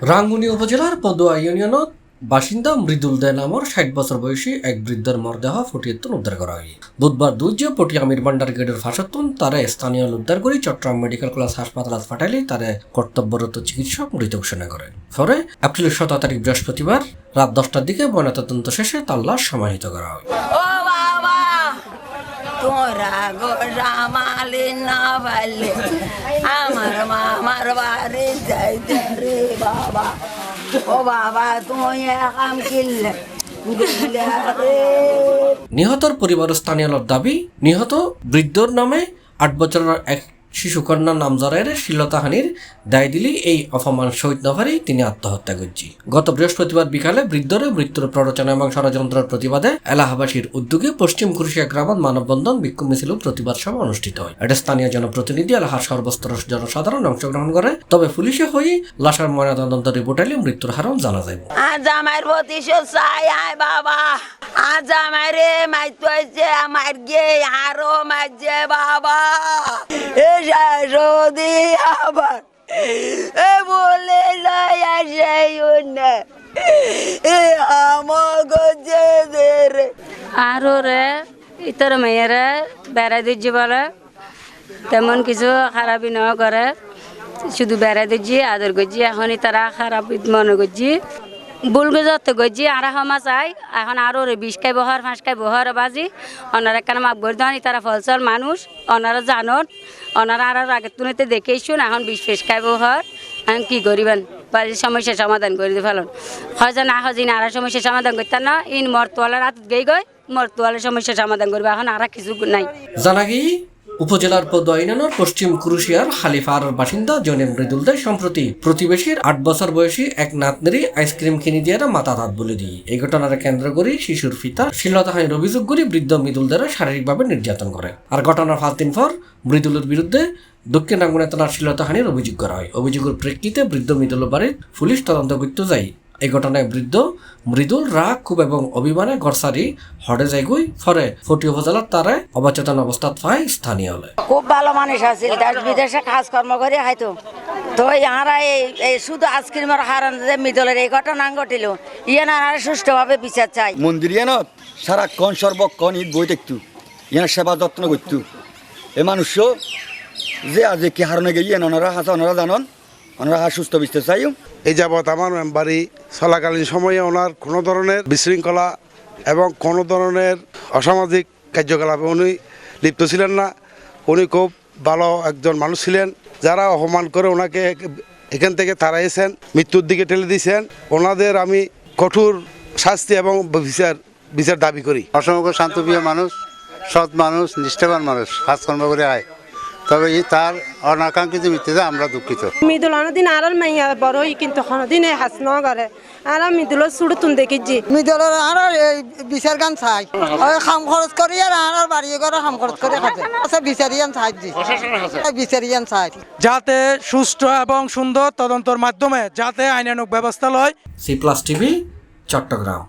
রাঙ্গুনি উপজেলার পদুয়া ইউনিয়নত বাসিন্দা মৃদুল দে নামের ৬০ বছর বয়সী এক বৃদ্ধের মরদেহ ফটিয়াতুন উদ্ধার করা হয়। বুধবার দুর্য পটিয়া মিরবান্ডার গেটের ফাঁসতুন তারা স্থানীয় উদ্ধার করে চট্টগ্রাম মেডিকেল কলেজ হাসপাতালত পাঠাইলে তারা কর্তব্যরত চিকিৎসক মৃত ঘোষণা করে। পরে এপ্রিল ১৭ তারিখ বৃহস্পতিবার রাত ১০টার দিকে ময়নাতদন্ত শেষে তার লাশ সমাহিত করা হয়। তোরা গোসামালি না পারলে আমার মামার বাড়ি যাইতে রে বাবা। ও বাবা তুমি কাম কিনলে নিহতর পরিবার স্থানীয় দাবি, নিহত বৃদ্ধর নামে ৮ বছরের এক শিশু কন্যা নামজারের শ্লীলতাহানির দায় দিলি এই অপমান সহিত নভারি তিনি আত্মহত্যা করছি। গত বৃহস্পতিবার বিকালে বৃদ্ধরে মৃত্যুর প্ররোচনা এবং ষড়যন্ত্রের প্রতিবাদে এলাহাবাসীর উদ্যোগে পশ্চিম কুরুশিয়া গ্রামত মানববন্ধন, বিক্ষোভ মিছিল ও প্রতিবাদ সভা অনুষ্ঠিত হয়। এটা স্থানীয় জনপ্রতিনিধি এলাহার সর্বস্তরের জনসাধারণ অংশগ্রহণ করে। তবে পুলিশে হয়ে লাশের ময়নাতদন্ত রিপোর্ট আইলে মৃত্যুর হারও জানা যায়। আজ আমার প্রতিশোধ চাই আয় বাবা। আজ আমারে মাইতে হয়েছে, আমার গে আরো মারছে বাবা। যদি আবার বলে যায় আরো রে ইতর মেয়েরা বেড়া দিচ্ছি বলে তেমন কিছু খারাপই ন করে, শুধু বেড়া দিচ্ছি আদর করছি। এখন তারা খারাপ মনে করছি, ভুল গুজরতে করছি। আর ক্ষমা চাই। এখন আরো রে ২০ খাই বহর ৫ খাই বহর বাজি ওনারা কেন মাক বই দেন। তারা ফলসল মানুষ, ওনারা জানন, ওনারা আর আগের তুলনাতে দেখেইছুন। এখন ২০ খাই বহর এখন কি করিবেন, বাড়ির সমস্যার সমাধান করে দিয়ে ফেলুন। হয়তো না হজি না আর সমস্যার সমাধান করতেন না। ইন মরতোয়ালার হাত গেই গই মরতোয়ালের সমস্যার সমাধান করবে। এখন আর কিছু নাই। জানা গিয়ে উপজেলার পদুয়া ইউনিয়নের পশ্চিম কুরুশিয়ার হালিফার বাসিন্দা জনে মৃদুল দে সম্প্রতি প্রতিবেশীর ৮ বছর বয়সী এক নাতনিরই আইসক্রিম কিনে দিয়ে মাথা হাত বলে দিয়ে এই ঘটনার কেন্দ্র করে শিশুর পিতা শ্লীলতাহানির অভিযোগ করে বৃদ্ধ মৃদুল দ্বারা শারীরিকভাবে নির্যাতন করে। আর ঘটনার ৫ দিন পর মৃদুলের বিরুদ্ধে দক্ষিণ রাঙ্গুনিয়া থানার শ্লীলতাহানির অভিযোগ করা হয়। অভিযোগের প্রেক্ষিতে বৃদ্ধ মৃদুলের বাড়ির পুলিশ তদন্ত করতে যায়। এই ঘটনায় বৃদ্ধ মৃদুল রাগ খুব এবং অভিমানে গড়সারি হড়ে যাইগুই ফরে ফটি উপজেলার তারে অবচেতন অবস্থাত পায় স্থানীয় হলে। খুব ভালো মানুষ আছিল, দেশ বিদেশে কাজকর্ম করে হয়তো তো ইহারা এই শুধু আইসক্রিমের হারান যে মিদলের এই ঘটনা ঘটিল ইয়ান আর সুষ্ঠুভাবে বিচার চাই। মন্দির ইয়ানত সারাক্ষণ সর্বক্ষণ ঈদ বই দেখতু, ইয়ার সেবা যত্ন করতু। এ মানুষ যে আজ কি হারণে গিয়ে ওনারা হাসা ওনারা জানন, ওনারা সুস্থ বিস্তে চাই। এই যাবৎ আমার মেম্বারি চলাকালীন সময়ে ওনার কোনো ধরনের বিশৃঙ্খলা এবং কোনো ধরনের অসামাজিক কার্যকলাপে উনি লিপ্ত ছিলেন না। উনি খুব ভালো একজন মানুষ ছিলেন। যারা অপমান করে ওনাকে এখান থেকে তাড়াইছেন, মৃত্যুর দিকে ঠেলে দিয়েছেন, ওনাদের আমি কঠোর শাস্তি এবং বিচার দাবি করি। অসংখ্য শান্তপ্রিয় মানুষ, সৎ মানুষ, নিষ্ঠাবান মানুষ, কাজকর্ম করে আয়। তবে তার অনাকাঙ্ক্ষিত মৃত্যুতে আমরা দুঃখিত। মৃদুল অনেকদিন আর মাইয়া বড়ই কিন্তু কোনোদিন হাস ন করে আর মৃদুলের সুড় তুন দেখেছি। মৃদুলের আর বিচার গান চাই খাম খরচ করি আর বাড়ি করে খাম খরচ করে খাতে বিচারিয়ান চাই বিচারিয়ান চাই যাতে সুষ্ঠু এবং সুন্দর তদন্তের মাধ্যমে যাতে আইনানুগ ব্যবস্থা লয়। C+ TV Chittagong.